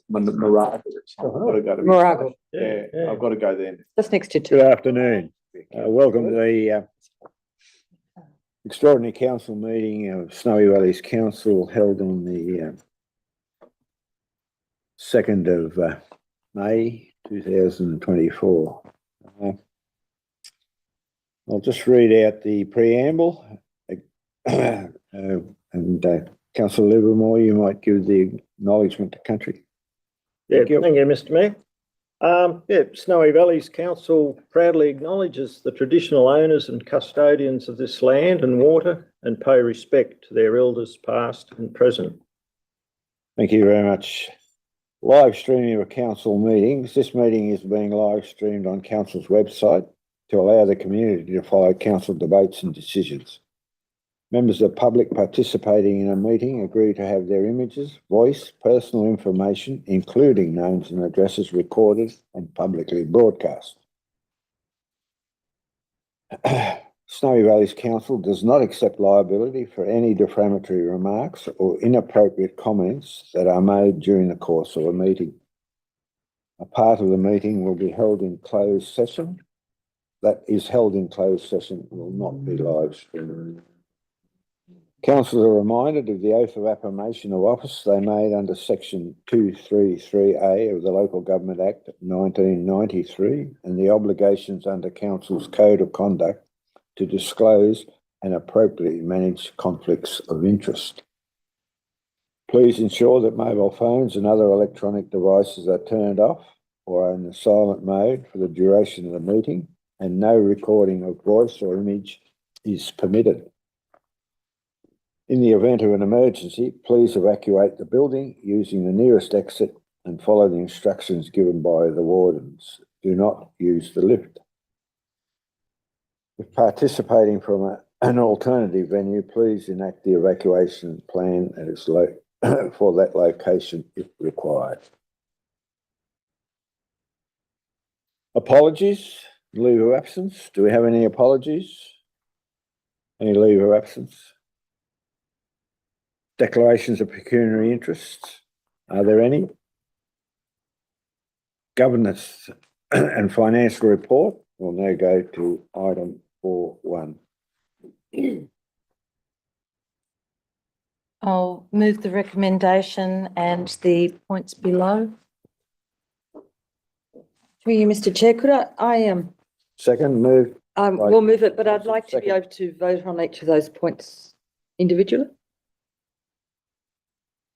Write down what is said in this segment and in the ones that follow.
Moraga. I've got to go to Moraga. Yeah, I've got to go there. Just next to Good afternoon. Welcome to the extraordinary council meeting of Snowy Valleys Council held on the 2nd of May 2024. I'll just read out the preamble and Councillor Livermore, you might give the acknowledgement to country. Thank you, Mr. Mayor. Snowy Valleys Council proudly acknowledges the traditional owners and custodians of this land and water and pay respect to their elders past and present. Thank you very much. Live streaming of council meetings. This meeting is being live streamed on council's website to allow the community to follow council debates and decisions. Members of the public participating in a meeting agree to have their images, voice, personal information, including names and addresses, recorded and publicly broadcast. Snowy Valleys Council does not accept liability for any defamatory remarks or inappropriate comments that are made during the course of a meeting. A part of the meeting will be held in closed session. That is held in closed session will not be live streamed. Councillors are reminded of the oath of affirmation of office they made under section 233A of the Local Government Act 1993 and the obligations under council's code of conduct to disclose and appropriately manage conflicts of interest. Please ensure that mobile phones and other electronic devices are turned off or are in the silent mode for the duration of the meeting, and no recording of voice or image is permitted. In the event of an emergency, please evacuate the building using the nearest exit and follow the instructions given by the wardens. Do not use the lift. If participating from an alternative venue, please enact the evacuation plan that is for that location if required. Apologies, leave of absence. Do we have any apologies? Any leave of absence? Declarations of pecuniary interests. Are there any? Governance and financial report. We'll now go to item 4.1. I'll move the recommendation and the points below. Through you, Mr. Chair, could I Second, move. we'll move it, but I'd like to be able to vote on each of those points individually.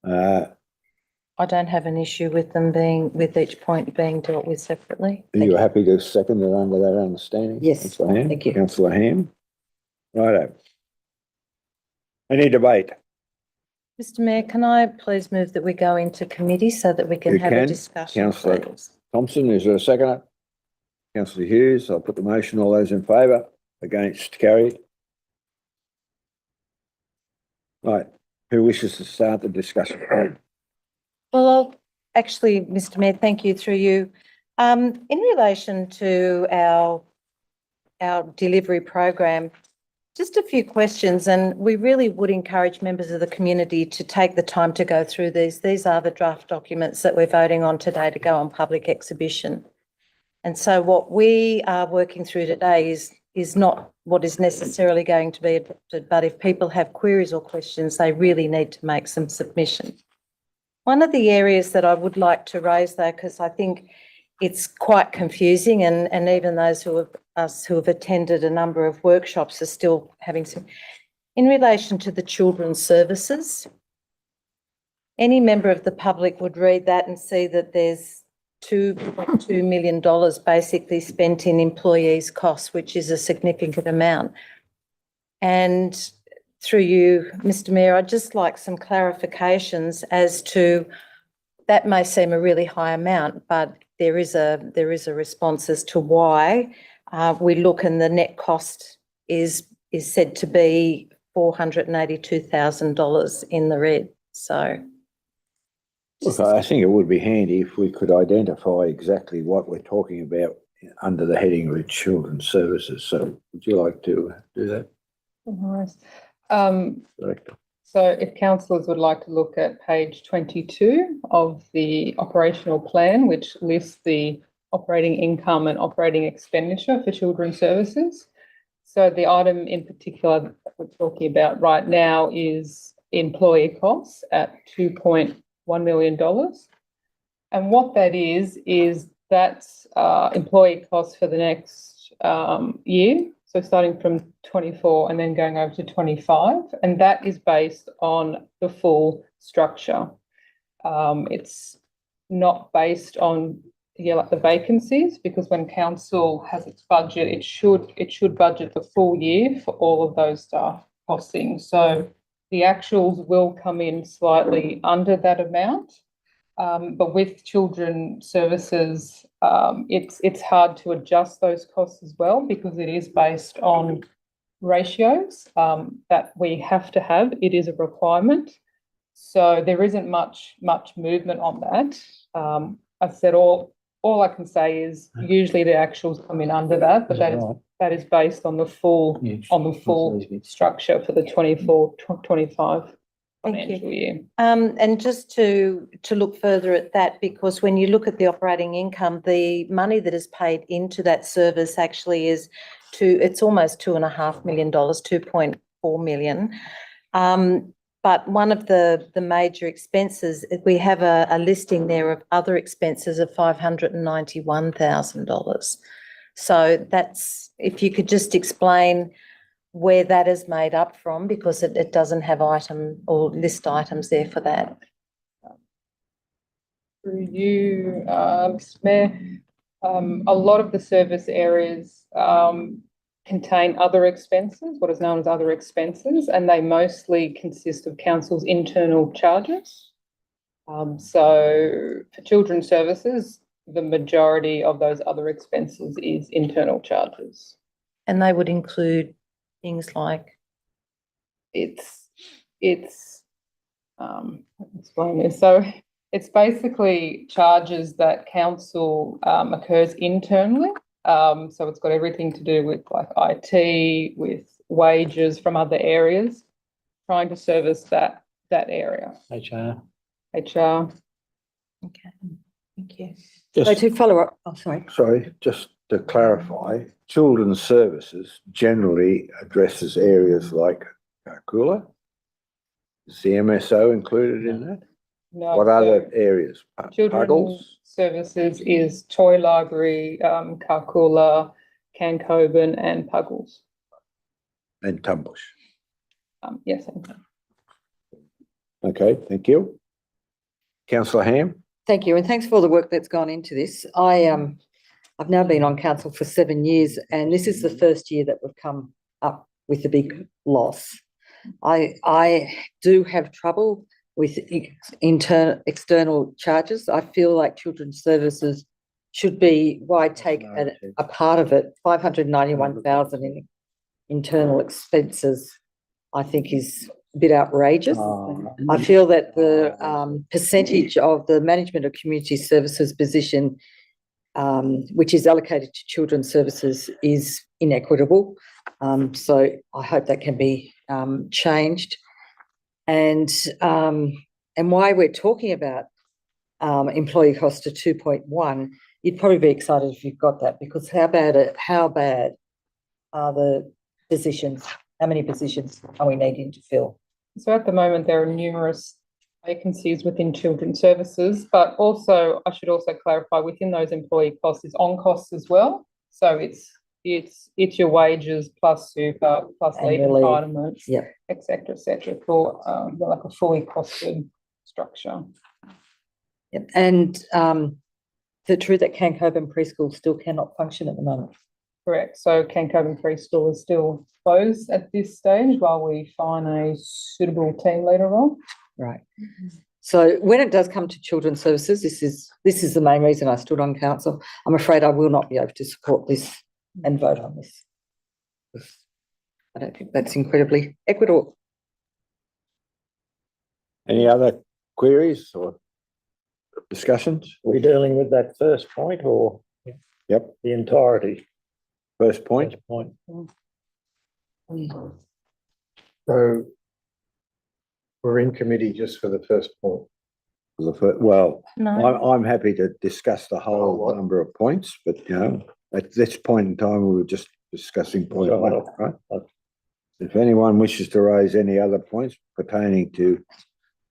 I don't have an issue with them with each point being dealt with separately. Are you happy to second it under that understanding? Yes, Councillor Ham? thank you. Councillor Ham. Righto. Any debate? Mr. Mayor, can I please move that we go into committee so that we can have a discussion? Councillor please? Thompson, is there a seconder? Councillor Hughes, I'll put the motion. All those in favour? Against? Carried. Right. Who wishes to start the discussion? Well, actually, Mr. Mayor, thank you through you. In relation to our delivery program, just a few questions, and we really would encourage members of the community to take the time to go through these. These are the draft documents that we're voting on today to go on public exhibition. And so what we are working through today is not what is necessarily going to be adopted, but if people have queries or questions, they really need to make some submission. One of the areas that I would like to raise, though, because I think it's quite confusing, and even those who have attended a number of workshops are still having some, in relation to the children's services. Any member of the public would read that and see that there's $2.2 million basically spent in employees' costs, which is a significant amount. And through you, Mr. Mayor, I'd just like some clarifications as to, that may seem a really high amount, but there is a response as to why we look and the net cost is said to be $482,000 in the red. So. Look, I think it would be handy if we could identify exactly what we're talking about under the heading of children's services. So would you like to do that? All right. Director. So if councillors would like to look at page 22 of the operational plan, which lists the operating income and operating expenditure for children's services. So the item in particular that we're talking about right now is employee costs at $2.1 million. And what that is that's employee costs for the next year. So starting from 24 and then going over to 25, and that is based on the full structure. It's not based on like the vacancies, because when council has its budget, it should budget the full year for all of those staff costings. So the actuals will come in slightly under that amount. But with children services, it's hard to adjust those costs as well, because it is based on ratios that we have to have. It is a requirement. So there isn't much movement on that. I said all I can say is usually the actuals come in under that, but that is based on the full structure for the 24-25 financial year. And just to look further at that, because when you look at the operating income, the money that is paid into that service actually it's almost $2.5 million, 2.4 million. But one of the major expenses, we have a listing there of other expenses of $591,000. So that's, if you could just explain where that is made up from, because it doesn't have item or list items there for that. Through you, Mr. Mayor, a lot of the service areas contain other expenses, what is known as other expenses, and they mostly consist of council's internal charges. So for children's services, the majority of those other expenses is internal charges. And they would include things like? It's explain this. So it's basically charges that council occurs internally. So it's got everything to do with like IT, with wages from other areas, trying to service that area. HR. Okay, thank you. So to follow up, Sorry, just to clarify, children's services generally addresses areas like Carcoola. Is the MSO included in that? No, What so other areas? children's Puddles? services is Toy Library, Carcoola, Cancoban and Puggles. And Tumbush. Yes. Okay, thank you. Councillor Ham? thank you, and thanks for all the work that's gone into this. I've now been on council for 7 years, and this is the first year that we've come up with a big loss. I do have trouble with external charges. I feel like children's services should be, why take a part of it, 591,000 in internal expenses, I think is a bit outrageous. I feel that the percentage of the management of community services position which is allocated to children's services is inequitable. So I hope that can be changed. And why we're talking about employee cost of 2.1, you'd probably be excited if you've got that, because how bad are the positions? How many positions are we needing to fill? So at the moment, there are numerous vacancies within children's services, but also I should also clarify within those employee costs is on costs as well. So it's your wages plus super plus leave entitlements, et cetera, for like a fully costed structure. Yep. And the truth that Cancoban Preschool still cannot function at the moment. Correct. So Cancoban Preschool is still closed at this stage while we find a suitable team leader role. Right. So when it does come to children's services, this is the main reason I stood on council. I'm afraid I will not be able to support this and vote on this. I don't think that's incredibly equitable. Any other queries or discussions? Are we dealing with that first point or? Yep. The entirety? First point. Point. So We're in committee just for the first point. Well, No, I'm happy to discuss the whole what? number of points, but at this point in time, we were just discussing point one, right? If anyone wishes to raise any other points pertaining to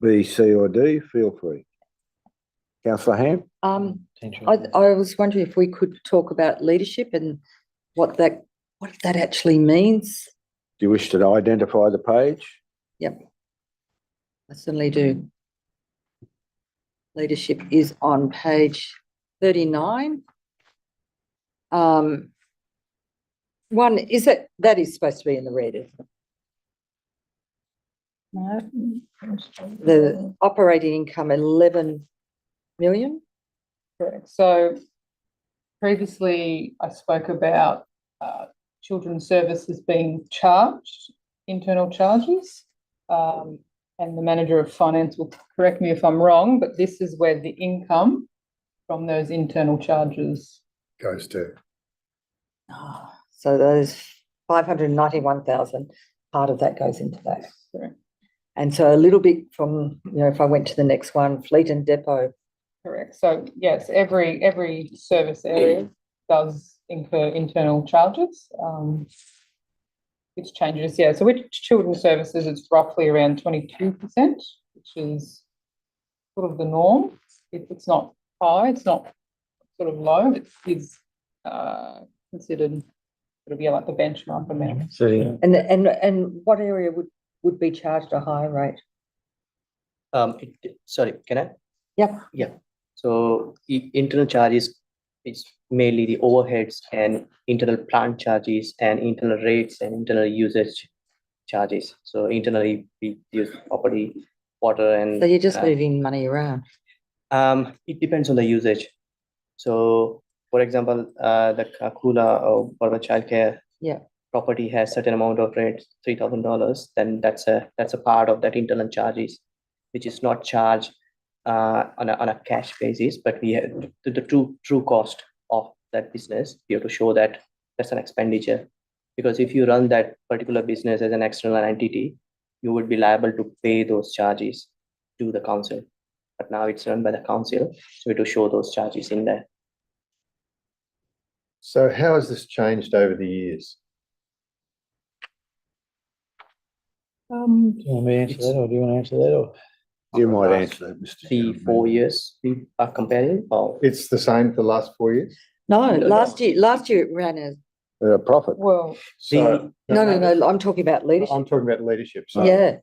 B, C or D, feel free. Councillor Ham? I was wondering if we could talk about leadership and what that actually means. Do you wish to identify the page? I certainly do. Leadership is on page 39. One, that is supposed to be in the red, isn't it? no. The operating income, 11 million. Correct. So previously I spoke about children's services being charged, internal charges. And the manager of finance will correct me if I'm wrong, but this is where the income from those internal charges. Goes to. So those 591,000, part of that goes into that. Correct. And so a little bit from, if I went to the next one, fleet and depot. Correct. So yes, every service area does incur internal charges. Which changes, yeah. So with children's services, it's roughly around 22%, which is sort of the norm. It's not high, it's not sort of low. It is considered sort of, yeah, like the benchmark amount. And what area would be charged a higher rate? Sorry, can I? Yeah. Yeah. So internal charges is mainly the overheads and internal plant charges and internal rates and internal usage charges. So internally we use property, water and. So you're just moving money around. It depends on the usage. So for example, the Kula or for the childcare property has certain amount of rate, $3,000, then that's a part of that internal charges, which is not charged on a cash basis, but we have the true cost of that business. We have to show that that's an expenditure, because if you run that particular business as an external entity, you would be liable to pay those charges to the council. But now it's run by the council, so we have to show those charges in there. So how has this changed over the years? Do you want me to answer that, or do you want to answer that, or? You might answer that, Mr. 3-4 years we are comparing. Or It's the same for the last 4 years? No, No. last year it ran as, A profit. Well, So, no, I'm talking about leadership. I'm talking about leadership. So, Yeah.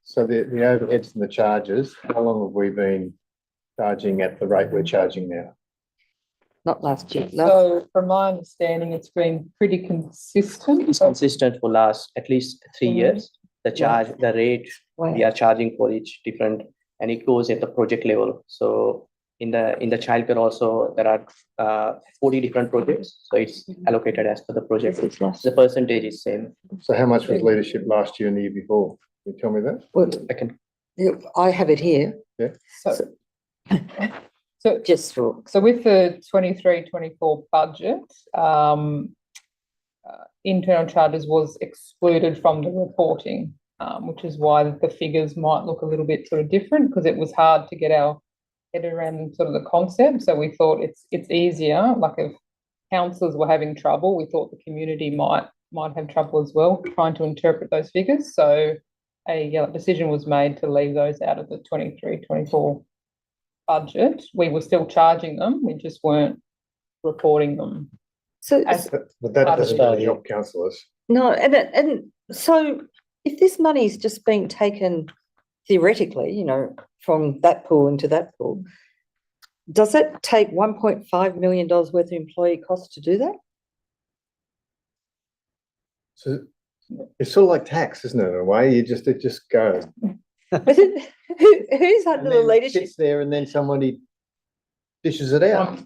So the overheads and the charges, how long have we been charging at the rate we're charging now? Not last year. so from my understanding, it's been pretty consistent. it's consistent for last at least 3 years. The charge, the rate we Wow. are charging for each different, and it goes at the project level. So in the childcare also there are 40 different projects, so it's allocated as per the project. The percentage is same. So how much was leadership last year and the year before? Can you tell me that? Well, I can. I have it here, So just for, So with the 23-24 budget, internal charges was excluded from the reporting, which is why the figures might look a little bit sort of different, because it was hard to get our head around sort of the concept. So we thought it's easier, like if councillors were having trouble, we thought the community might have trouble as well trying to interpret those figures. So a decision was made to leave those out of the 23-24 budget. We were still charging them, we just weren't reporting them. so, But that doesn't really help councillors. no, and so if this money is just being taken theoretically, from that pool into that pool, does it take $1.5 million worth of employee costs to do that? So it's sort of like tax, isn't it? In a way, it just goes. Who's under the leadership? Sits there and then somebody dishes it out.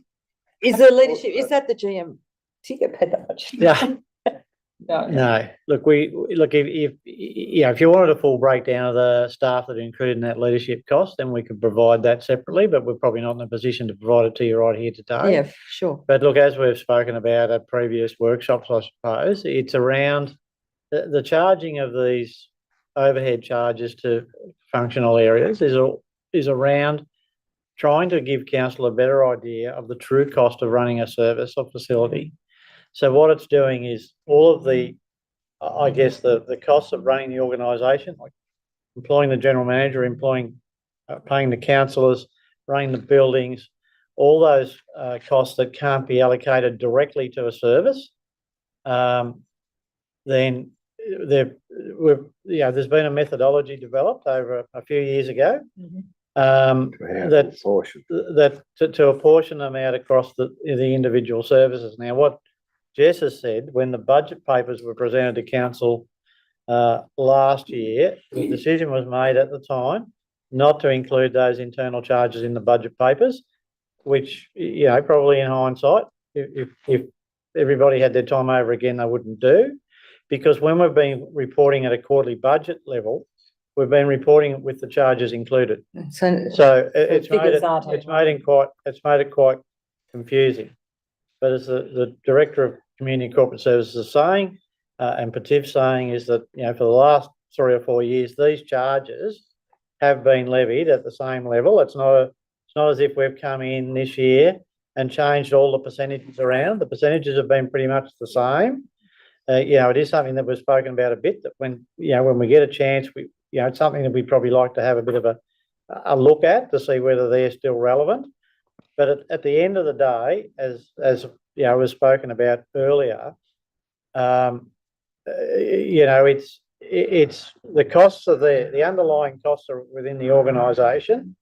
Is the leadership, is that the GM? Do you get paid that much? Yeah. No. No, look, if you wanted a full breakdown of the staff that are included in that leadership cost, then we could provide that separately, but we're probably not in a position to provide it to you right here today. Yeah, sure. But look, as we've spoken about at previous workshops, I suppose, it's around the charging of these overhead charges to functional areas is around trying to give council a better idea of the true cost of running a service or facility. So what it's doing is all of the, I guess, the costs of running the organisation, like employing the general manager, paying the councillors, running the buildings, all those costs that can't be allocated directly to a service, then there's been a methodology developed over a few years ago to apportion them out across the individual services. Now, what Jess has said, when the budget papers were presented to council last year, the decision was made at the time not to include those internal charges in the budget papers, which, probably in hindsight, if everybody had their time over again, they wouldn't do. Because when we've been reporting at a quarterly budget level, we've been reporting with the charges included. So it's made it quite confusing. But as the Director of Community and Corporate Services is saying, and Pativ's saying, is that, for the last 3 or 4 years, these charges have been levied at the same level. It's not as if we've come in this year and changed all the percentages around. The percentages have been pretty much the same. It is something that we've spoken about a bit, that when we get a chance, it's something that we'd probably like to have a bit of a look at to see whether they're still relevant. But at the end of the day, as was spoken about earlier, it's the costs of the underlying costs are within the organisation.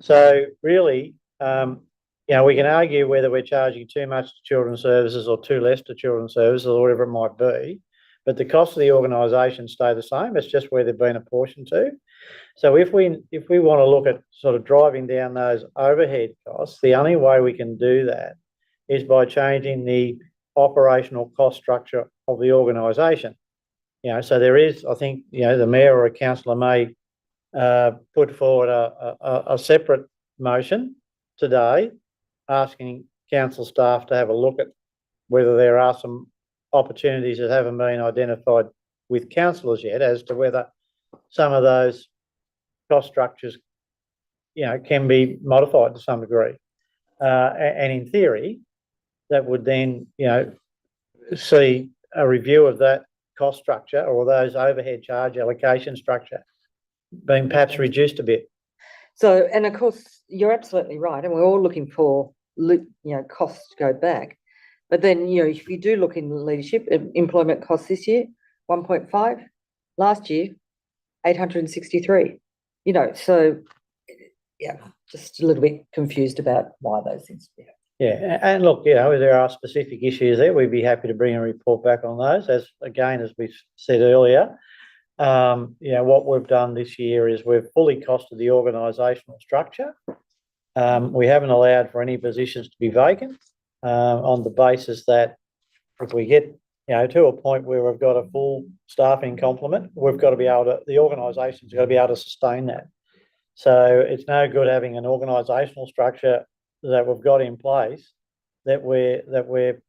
So really, we can argue whether we're charging too much to children's services or too less to children's services or whatever it might be, but the costs of the organisation stay the same. It's just where they've been apportioned to. So if we want to look at sort of driving down those overhead costs, the only way we can do that is by changing the operational cost structure of the organisation. So there is, I think, the mayor or a councillor may put forward a separate motion today asking council staff to have a look at whether there are some opportunities that haven't been identified with councillors yet as to whether some of those cost structures, can be modified to some degree. And in theory, that would then, see a review of that cost structure or those overhead charge allocation structure being perhaps reduced a bit. So, and of course, you're absolutely right. And we're all looking for, costs to go back. But then, if you do look in leadership, employment costs this year, 1.5, last year, 863, so, just a little bit confused about why those things. Yeah, and look, there are specific issues there. We'd be happy to bring a report back on those. As we said earlier, what we've done this year is we've fully costed the organisational structure. We haven't allowed for any positions to be vacant on the basis that if we get, to a point where we've got a full staffing complement, we've got to be able to, the organisation's got to be able to sustain that. So it's no good having an organisational structure that we've got in place that we're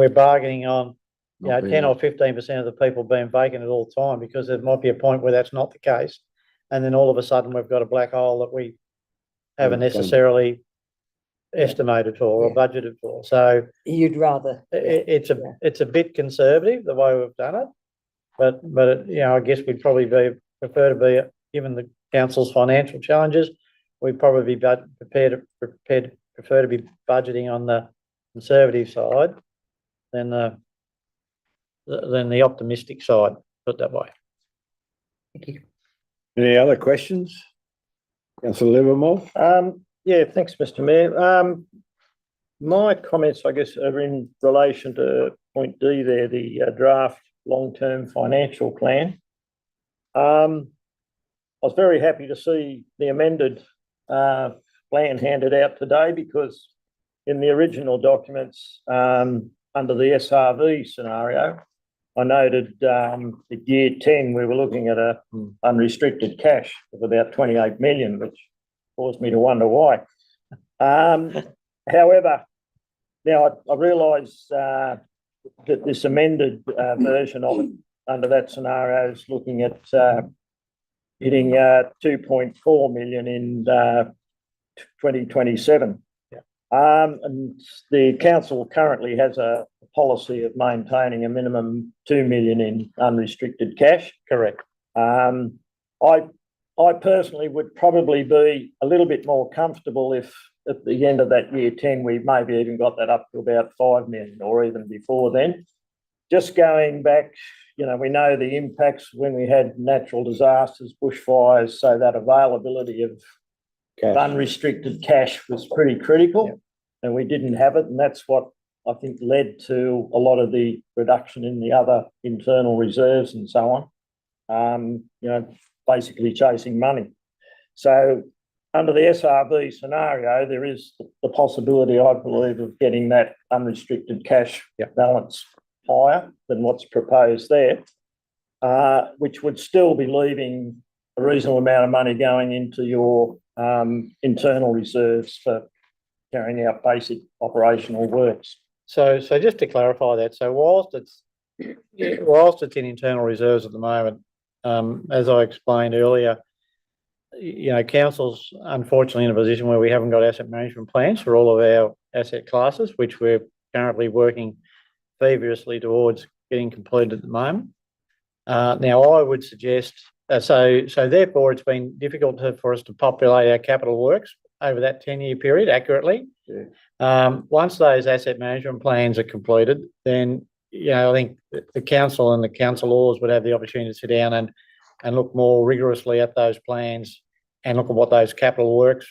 bargaining on, 10 or 15% of the people being vacant at all time, because there might be a point where that's not the case, and then all of a sudden we've got a black hole that we haven't necessarily estimated for or budgeted for. So you'd rather it's a bit conservative the way we've done it, but I guess we'd probably prefer to be, given the council's financial challenges, we'd probably be prefer to be budgeting on the conservative side than the optimistic side, put it that way. Thank you. Any other questions? Councillor Livermore? Thanks, Mr. Mayor. My comments, I guess, are in relation to point D there, the draft long-term financial plan. I was very happy to see the amended plan handed out today, because in the original documents, under the SRV scenario, I noted that year 10 we were looking at a unrestricted cash of about 28 million, which caused me to wonder why. However, now I realise that this amended version of it under that scenario is looking at hitting 2.4 million in 2027. And the council currently has a policy of maintaining a minimum 2 million in unrestricted cash. Correct. I personally would probably be a little bit more comfortable if at the end of that year 10, we maybe even got that up to about 5 million or even before then. Just going back, you know, we know the impacts when we had natural disasters, bushfires, so that availability of unrestricted cash was pretty critical, and we didn't have it. And that's what I think led to a lot of the reduction in the other internal reserves and so on. You know, basically chasing money. So under the SRB scenario, there is the possibility, I believe, of getting that unrestricted cash balance higher than what's proposed there, which would still be leaving a reasonable amount of money going into your internal reserves for carrying out basic operational works. So just to clarify that, so whilst it's in internal reserves at the moment, as I explained earlier, you know, council's unfortunately in a position where we haven't got asset management plans for all of our asset classes, which we're currently working feverishly towards getting completed at the moment. Now, I would suggest, so therefore it's been difficult for us to populate our capital works over that 10-year period accurately. Once those asset management plans are completed, then, you know, I think the council and the councillors would have the opportunity to sit down and look more rigorously at those plans and look at what those capital works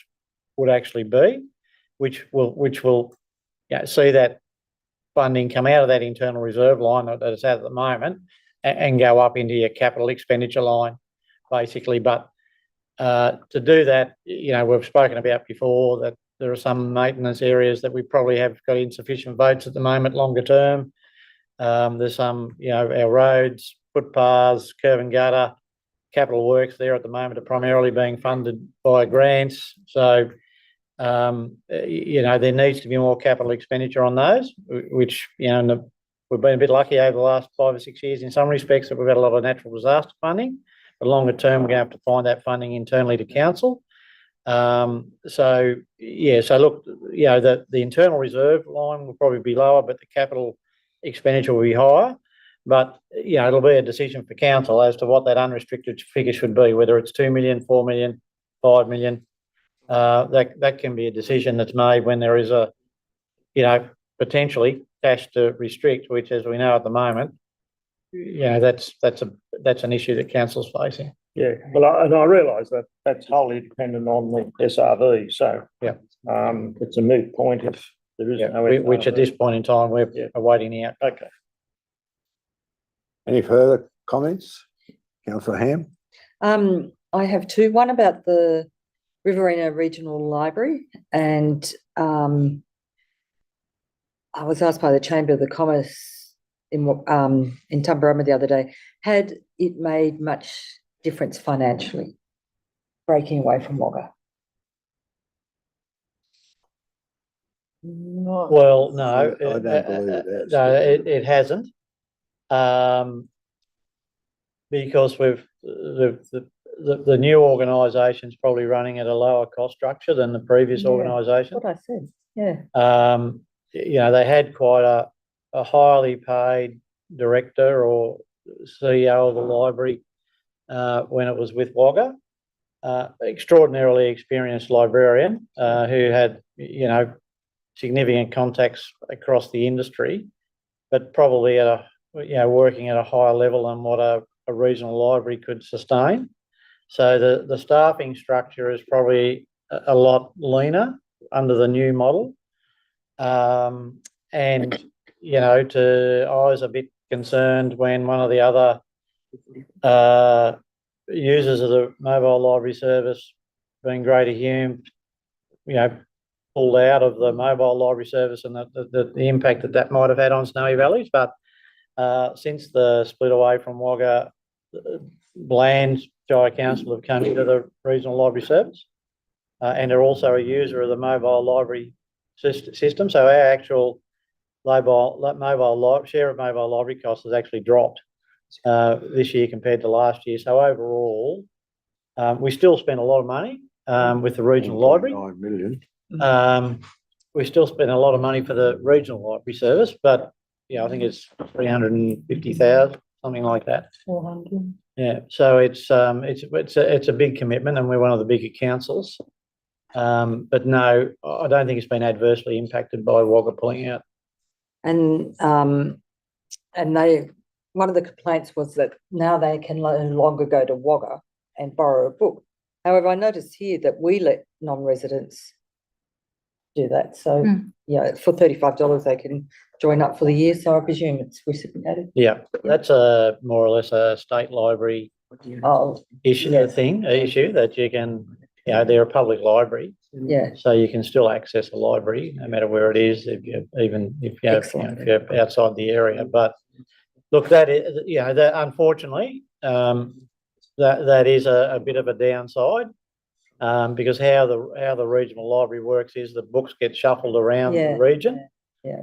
would actually be, which will see that funding come out of that internal reserve line that it's at the moment and go up into your capital expenditure line, basically. But to do that, you know, we've spoken about before that there are some maintenance areas that we probably have got insufficient votes at the moment, longer term. There's some, you know, our roads, footpaths, curb and gutter, capital works there at the moment are primarily being funded by grants. So, you know, there needs to be more capital expenditure on those, which, you know, we've been a bit lucky over the last 5 or 6 years in some respects that we've got a lot of natural disaster funding. But longer term, we're going to have to find that funding internally to council. So look, you know, the internal reserve line will probably be lower, but the capital expenditure will be higher. But, you know, it'll be a decision for council as to what that unrestricted figure should be, whether it's 2 million, 4 million, 5 million. That can be a decision that's made when there is a, you know, potentially cash to restrict, which, as we know at the moment, you know, that's an issue that council's facing. Yeah, well, I realise that that's wholly dependent on the SRV. So it's a moot point if there is no SRV. Which at this point in time we're awaiting the outcome. Okay. Any further comments? Councillor Ham? I have two. One about the Riverina Regional Library, and I was asked by the Chamber of Commerce in Tumbarumma the other day, had it made much difference financially, breaking away from Wagga? Well, no, I don't believe it has. no, it hasn't, because the new organisation's probably running at a lower cost structure than the previous organisation. That's what I said. Yeah. You know, they had quite a highly paid director or CEO of the library when it was with Wagga, extraordinarily experienced librarian who had, you know, significant contacts across the industry, but probably at a, you know, working at a higher level than what a regional library could sustain. So the staffing structure is probably a lot leaner under the new model. And, you know, I was a bit concerned when one of the other users of the mobile library service, being Greater Hume, you know, pulled out of the mobile library service and the impact that might have had on Snowy Valleys. But since the split away from Wagga, Bland Shire Council have come into the regional library service and are also a user of the mobile library system. So our actual share of mobile library costs has actually dropped this year compared to last year. So overall, we still spend a lot of money with the regional library. 9 million. We still spend a lot of money for the regional library service, but I think it's 350,000, something like that. 400. Yeah, so it's a big commitment, and we're one of the bigger councils. But no, I don't think it's been adversely impacted by Wagga pulling out. And one of the complaints was that now they can no longer go to Wagga and borrow a book. However, I noticed here that we let non-residents do that. So, for $35 they can join up for the year. So I presume it's reciprocated. Yeah, that's more or less a state library Oh, issue that you can, they're a public library. yeah. So you can still access a library no matter where it is, if you're Excellent. if you're outside the area. But look, that is, that unfortunately, that is a bit of a downside, because how the regional library works is the books get shuffled around the region. Yeah.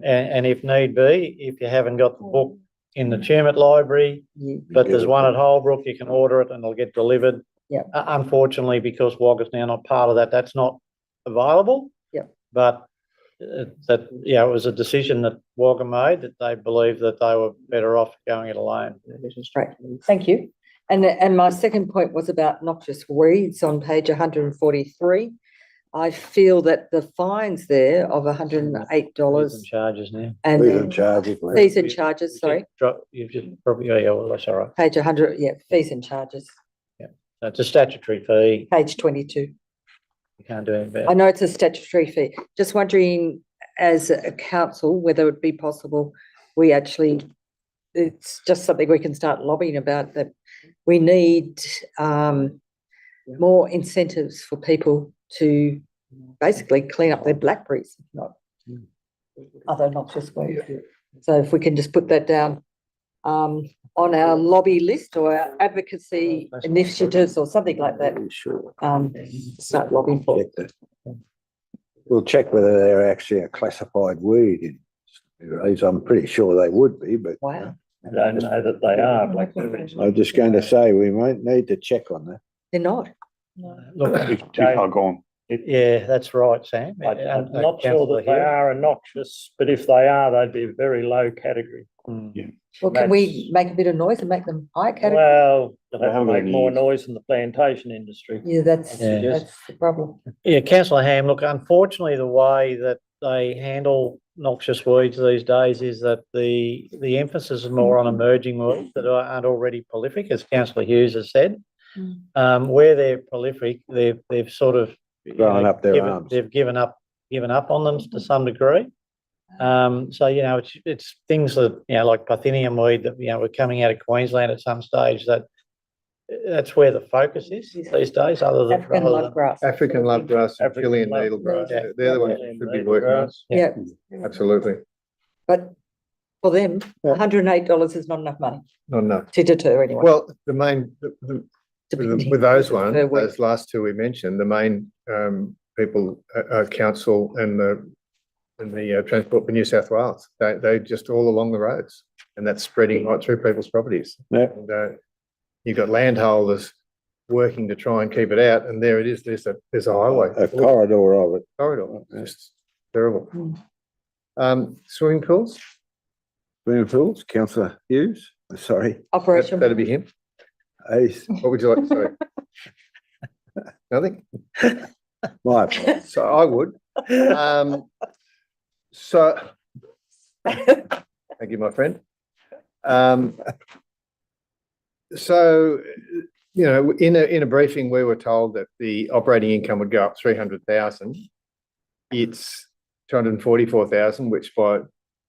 And if need be, if you haven't got the book in the Tumut Library, but there's one at Holbrook, you can order it and it'll get delivered. Yeah. Unfortunately, because Wagga's now not part of that, that's not available. Yeah. But it was a decision that Wagga made, that they believed that they were better off going it alone. Right. Thank you. And my second point was about noxious weeds on page 143. I feel that the fines there of $108 Fees and charges now. and Fees then and charges. please. fees and charges, sorry, You've just probably, well, that's all right. page 100, fees and charges, So it's a statutory fee. page 22. You can't do anything I about it. know it's a statutory fee. Just wondering, as a council, whether it would be possible it's just something we can start lobbying about, that we need more incentives for people to basically clean up their blackberries, if not other noxious weeds. So if we can just put that down on our lobby list or our advocacy initiatives or something like that, Sure. start lobbying for. Check that. We'll check whether they're actually a classified weed. I'm pretty sure they would be, but Wow, I don't know that they are blackberries. I'm just going to say we might need to check on that. they're not. Look, It's too far gone. yeah, that's right, Sam. I'm not sure that they are noxious, but if they are, they'd be a very low category. Well, can we make a bit of noise and make them high category? Well, they'll They have to haven't make been more used. noise in the plantation industry. Yeah, that's Yeah. the problem. Yeah, councillor Ham, look, unfortunately, the way that they handle noxious weeds these days is that the emphasis is more on emerging weeds that aren't already prolific, as councillor Hughes has said. Where they're prolific, they've sort of Thrown up their arms. They've given up on them to some degree. So it's things that like Parthenium weed that were coming out of Queensland at some stage. That's where the focus is these days. African love grass. African love grass and African Chilean love needle grass. grass. They're the ones Yeah. who should be working on. Yeah, Absolutely. but for them, $108 is not enough money Not enough. to deter anyone. Well, with those ones, Per week. those last two we mentioned, the main people, council and the Transport for New South Wales, they just all along the roads, and that's spreading right through people's properties. Yeah. And, you've got landholders working to try and keep it out, and there it is. There's a highway, A corridor of it. corridor. It's terrible. Swimming pools. Swimming pools, councillor Hughes, sorry. Operation. That'd be him. Ace, What would you like? Sorry. Nothing. my apologies. So I would. So, thank you, my friend. So, in a briefing, we were told that the operating income would go up 300,000. It's 244,000, which by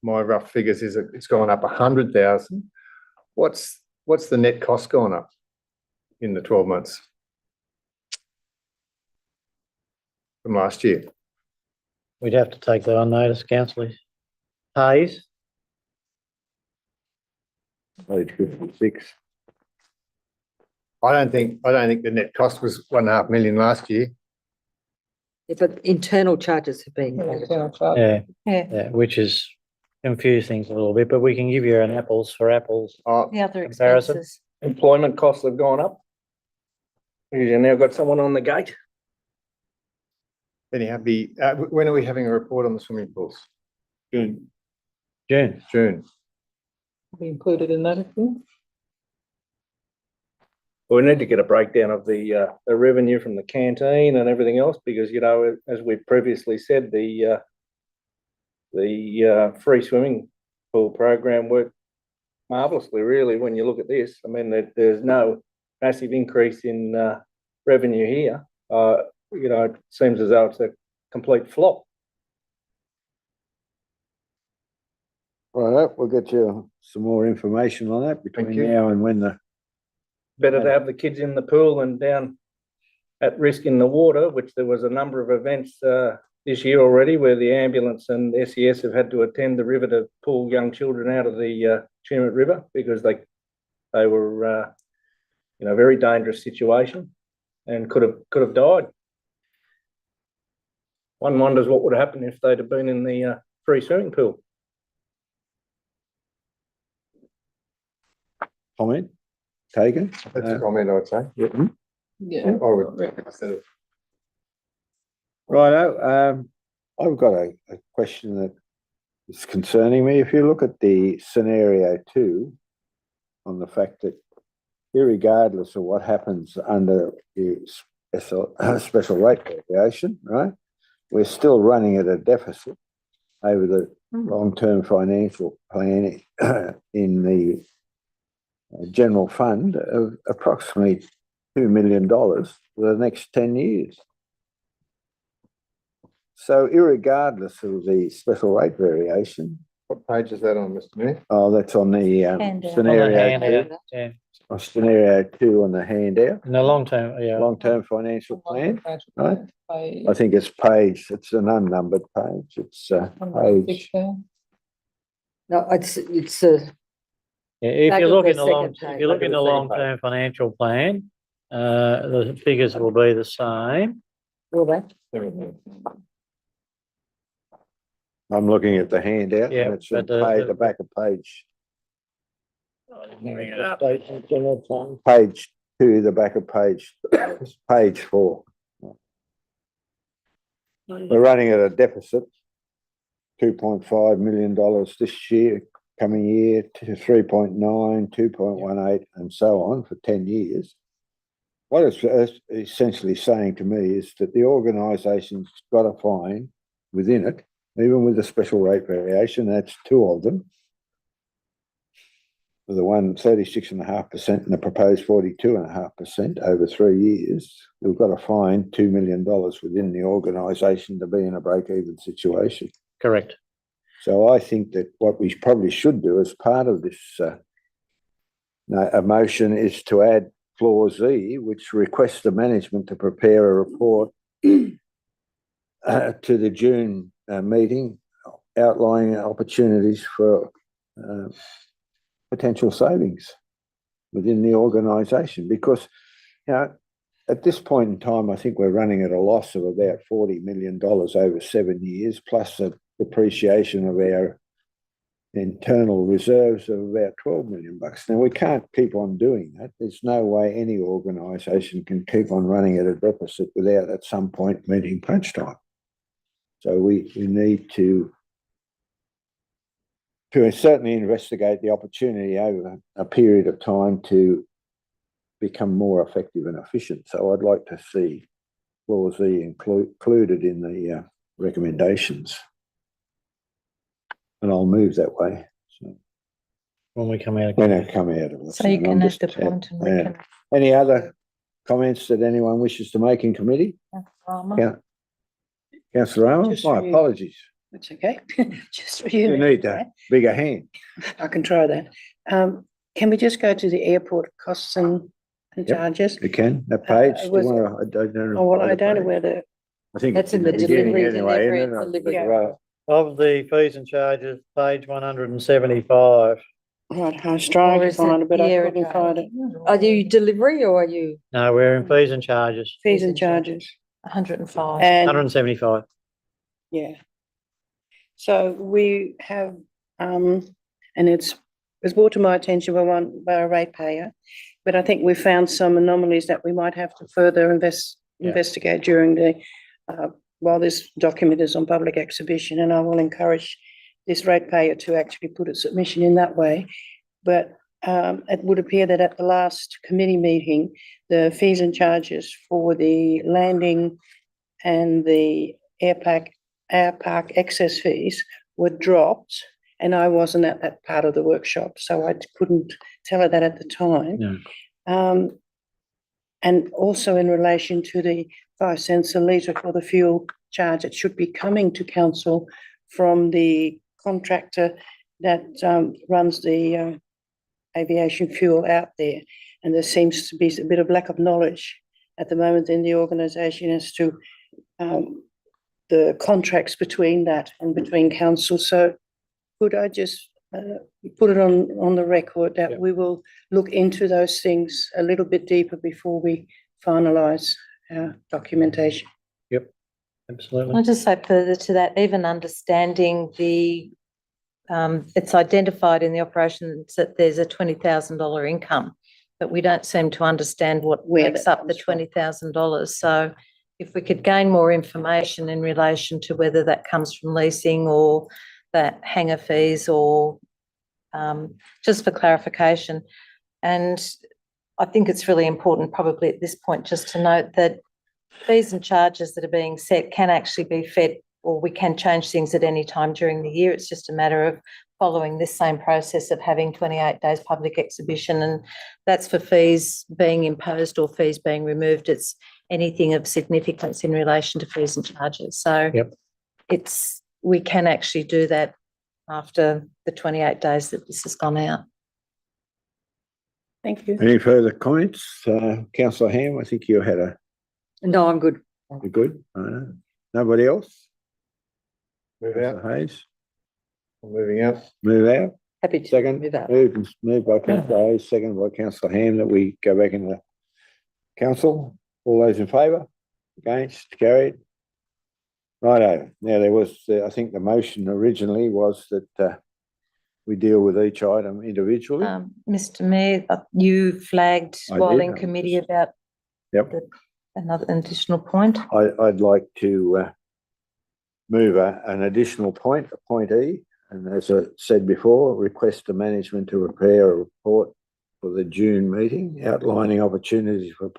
my rough figures is it's gone up 100,000. What's the net cost gone up in the 12 months from last year? We'd have to take that on notice, councillor Hayes. Page 56. I don't think the net cost was 1.5 million last year. But internal charges have been. Internal charge. Yeah, Yeah. yeah, which is confuse things a little bit, but we can give you an apples for apples. The other Comparison. expenses. Employment costs have gone up. You now got someone on the gate. Anyhow, when are we having a report on the swimming pools? June. June. June. Be included in that, if you. We need to get a breakdown of the revenue from the canteen and everything else, because, you know, as we previously said, the free swimming pool program worked marvelously, really, when you look at this. I mean, there's no massive increase in revenue here. You know, it seems as though it's a complete flop. Right, we'll get you some more information on that between you. now and when the, Better to have the kids in the pool than down at risk in the water, which there was a number of events this year already where the ambulance and SES have had to attend the river to pull young children out of the Tumut River because they were in a very dangerous situation and could have died. One wonders what would happen if they'd have been in the free swimming pool. comment taken. That's a comment, I would say. Yeah. I would. Righto, I've got a question that is concerning me. If you look at the scenario 2 on the fact that irregardless of what happens under the special rate variation, right, we're still running at a deficit over the long-term financial planning in the general fund of approximately $2 million for the next 10 years. So irregardless of the special rate variation, What page is that on, Mr. Mayor? oh, that's on the Handout. scenario 2, Yeah, scenario 2 on the handout, in the long term, yeah. long-term financial plan. right? By I think it's an unnumbered page. It's page, 16. No, it's Yeah, if Back you of look the in the long, second if you look page. in the Back of the second long-term financial plan, the figures will be the same. will that? I'm looking at the handout Yeah, and it's on but the- the back of page. Bring it up. Page 2, the back of page 4. We're running at a deficit, $2.5 million this year, coming year to 3.9, 2.18, and so on for 10 years. What it's essentially saying to me is that the organisation's got to find within it, even with the special rate variation, that's 2 of them, for the one 36.5% and the proposed 42.5% over 3 years, we've got to find $2 million within the organisation to be in a break-even situation. Correct. So I think that what we probably should do as part of this a motion is to add clause E, which requests the management to prepare a report to the June meeting outlining opportunities for potential savings within the organisation, because, you know, at this point in time, I think we're running at a loss of about $40 million over 7 years, plus the depreciation of our internal reserves of about $12 million. Now, we can't keep on doing that. There's no way any organisation can keep on running at a deficit without at some point meeting crunch time. So we need to certainly investigate the opportunity over a period of time to become more effective and efficient. So I'd like to see clause E included in the recommendations. And I'll move that way. So When we come out. when I come out of this. So you and can I'm add just- the point and we yeah. can. Any other comments that anyone wishes to make in committee? Councillor Ramos, Just my for you. apologies. That's okay. Just for You you. need a bigger hand. I can try that. Can we just go to the airport costs and Yep. charges? You can, that page. Do you was- wanna- I don't know. Oh, well, I the don't know page. where the, I think That's it's in the beginning delivery, anyway, delivery, isn't it? delivery. Yeah. Right. Of the fees and charges, page 175. right, I was trying Or to is it find it, but I here couldn't again? find it. Are you delivery or are you? No, we're in fees and charges, Fees and charges. 105. And, 175. yeah. So we have And it was brought to my attention by a ratepayer. But I think we found some anomalies that we might have to further investigate during while this document is on public exhibition, and I will encourage this ratepayer to actually put a submission in that way. But it would appear that at the last committee meeting, the fees and charges for the landing and the air park excess fees were dropped, and I wasn't at that part of the workshop, so I couldn't tell her that at the time. No. And also in relation to the 5 cents a litre for the fuel charge, it should be coming to council from the contractor that runs the aviation fuel out there. And there seems to be a bit of lack of knowledge at the moment in the organisation as to the contracts between that and between council. So could I just put it on the record that we will look into those things a little bit deeper before we finalise our documentation? Absolutely. I'll just say further to that, even understanding it's identified in the operations that there's a $20,000 income, but we don't seem to understand what makes up the $20,000. So if we could gain more information in relation to whether that comes from leasing or that hangar fees, or just for clarification. And I think it's really important probably at this point just to note that fees and charges that are being set can actually be fed, or we can change things at any time during the year. It's just a matter of following this same process of having 28 days public exhibition, and that's for fees being imposed or fees being removed. It's anything of significance in relation to fees and charges. So we can actually do that after the 28 days that this has gone out. Thank you. Any further comments? Councillor Ham, I think you had No, I'm good. you're good. Nobody else? Move out, Councillor Hayes, moving out. move out. Happy to Second, move out. moved by Councillor Hayes, second by Councillor Ham, that we go back in the council. All those in favour? Against? Carried? Righto. Now, there was, I think the motion originally was that we deal with each item individually. Mr. Mayor, you flagged I while did. in committee about Yep. another additional point. I'd like to move an additional point, a point E, and as I said before, request the management to prepare a report for the June meeting outlining opportunities for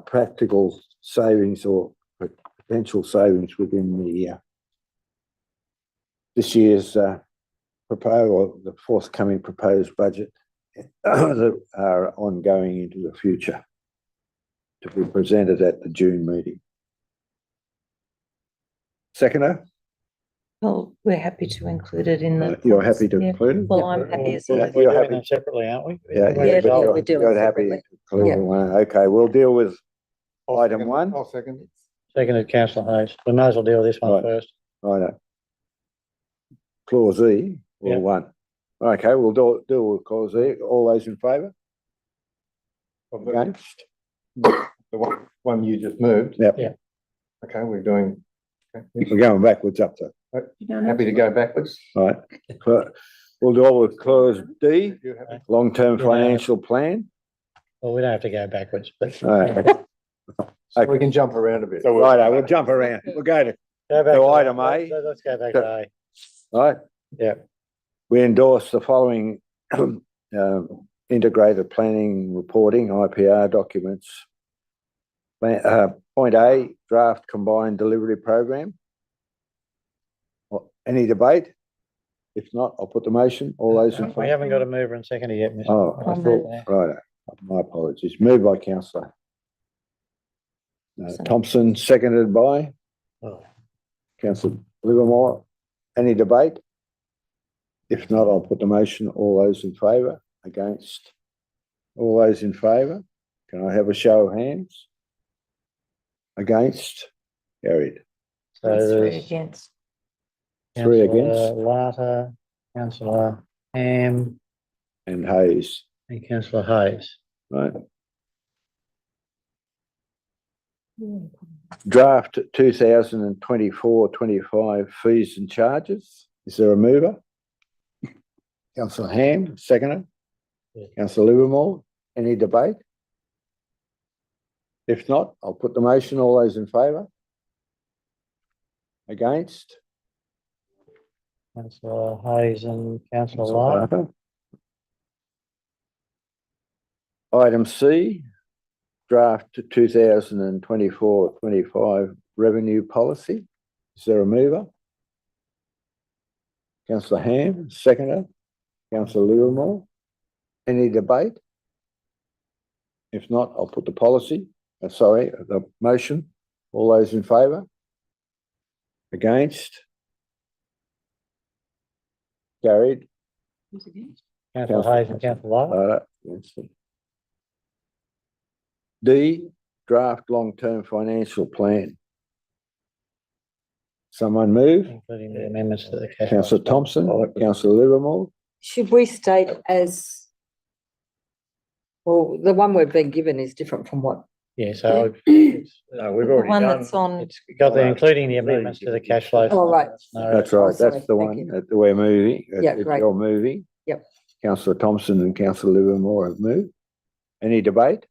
practical savings or potential savings within the this year's proposal, or the forthcoming proposed budget that are ongoing into the future, to be presented at the June meeting. Seconder? Well, we're happy to include it in the. You're happy to Yeah. include it? Well, I'm happy as well. Yeah, We're you're doing happy. them separately, aren't we? Yeah, Yeah, yeah, but we're doing you're it happy. separately. to include one. Okay, we'll deal with item one. I'll second. Seconded councillor Hayes. We may as well deal with this one Right. first. Right. Clause E, or Yeah. one. Okay, we'll deal with clause E. All those in favour? Against? The one you just moved. Yep. Yeah. Okay, we're doing, We're going backwards up to, happy to go backwards. right. We'll deal with clause D, You happy? long-term Yeah. financial plan. Well, we don't have to go backwards, but. Right. So we can jump around a bit. Righto, we'll jump around. We'll go to, Go back So to item let's- A. Let's go back to A. right? Yeah. We endorse the following integrated planning reporting, IPR documents. Point A, draft combined delivery program. Any debate? If not, I'll put the motion. All those in We favour? haven't got a mover and seconder yet, Mr. Oh, I thought, right, my apologies. Moved by councillor Thompson, seconded by Oh. councillor Livermore. Any debate? If not, I'll put the motion. All those in favour? Against? All those in favour? Can I have a show of hands? Against? Carried. So Three there's against. Three councillor against. Larter, councillor Ham And Hayes, and councillor Hayes. right? Draft 2024-25 fees and charges. Is there a mover? Councillor Ham, seconder. Yeah. Councillor Livermore, any debate? If not, I'll put the motion. All those in favour? Against? Councillor Hayes and Councillor Councillor Lyle. Barker. Item C, draft 2024-25 revenue policy. Is there a mover? Councillor Ham, seconder. Councillor Livermore. Any debate? If not, I'll put the the motion. All those in favour? Against? Carried. Councillor Hayes and Councillor Lyle. D, draft long-term financial plan. Someone move? Including the amendments to the cash. Councillor Thompson, Councillor Livermore. Should we state as, well, the one we've been given is different from what, Yeah, so it's, No, we've The already one done. that's on, it's got the, including the amendments to the cash flow. Oh, right. No, That's right, sorry, that's the thank one you. that we're moving. Yeah, if great. You're moving. Yep. Councillor Thompson and Councillor Livermore have moved. Any debate?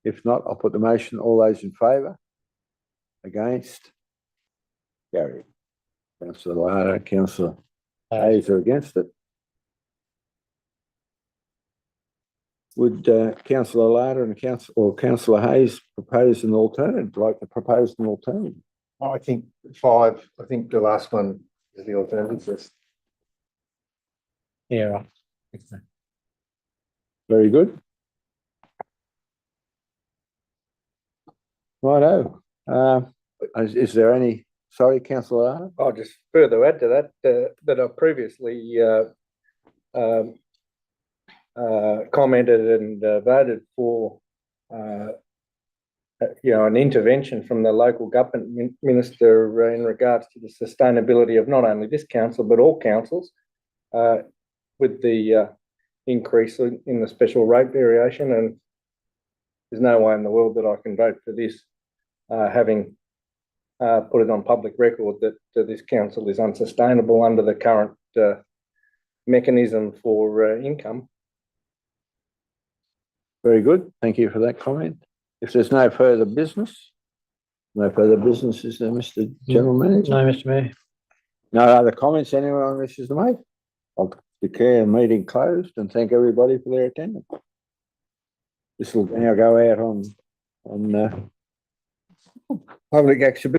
If not, I'll put the motion. All those in favour? Against? Carried. Councillor Lara, Councillor Hayes are against it. Would Councillor Lara and Councillor Hayes propose an alternative, like to propose an alternative? I think 5, I think the last one is the alternative list. Yeah, right. Very good. Righto. Is there any, sorry, Councillor Lara? I'll just further add to that, that I previously commented and voted for, an intervention from the local government minister in regards to the sustainability of not only this council, but all councils, with the increase in the special rate variation. And there's no way in the world that I can vote for this, having put it on public record that this council is unsustainable under the current mechanism for income. Very good. Thank you for that comment. If there's no further business, is there, Mr. General Manager? No, Mr. Mayor. No other comments anyone wishes to make? I'll declare the meeting closed and thank everybody for their attendance. This will now go out on public exhibition.